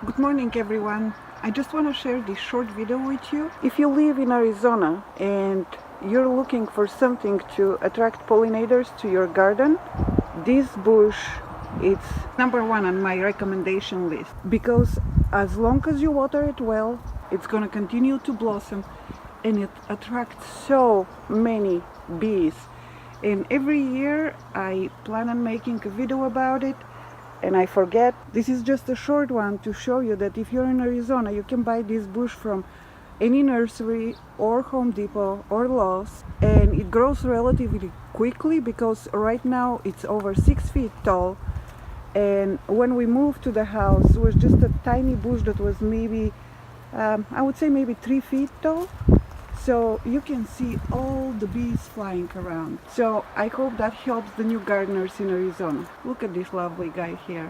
Good morning everyone. I just want to share this short video with you. If you live in Arizona and you're looking for something to attract pollinators to your garden, this bush is number one on my recommendation list, because as long as you water it well, it's going to continue to blossom and it attracts so many bees. And every year I plan on making a video about it, and I forget. This is just a short one to show you that if you're in Arizona, you can buy this bush from any nursery or Home Depot or Lowe's, and it grows relatively quickly because right now it's over 6 feet tall. And when we moved to the house, it was just a tiny bush that was maybe I would say maybe 3 feet tall. So you can see all the bees flying around. So I hope that helps the new gardeners in Arizona. Look at this lovely guy here.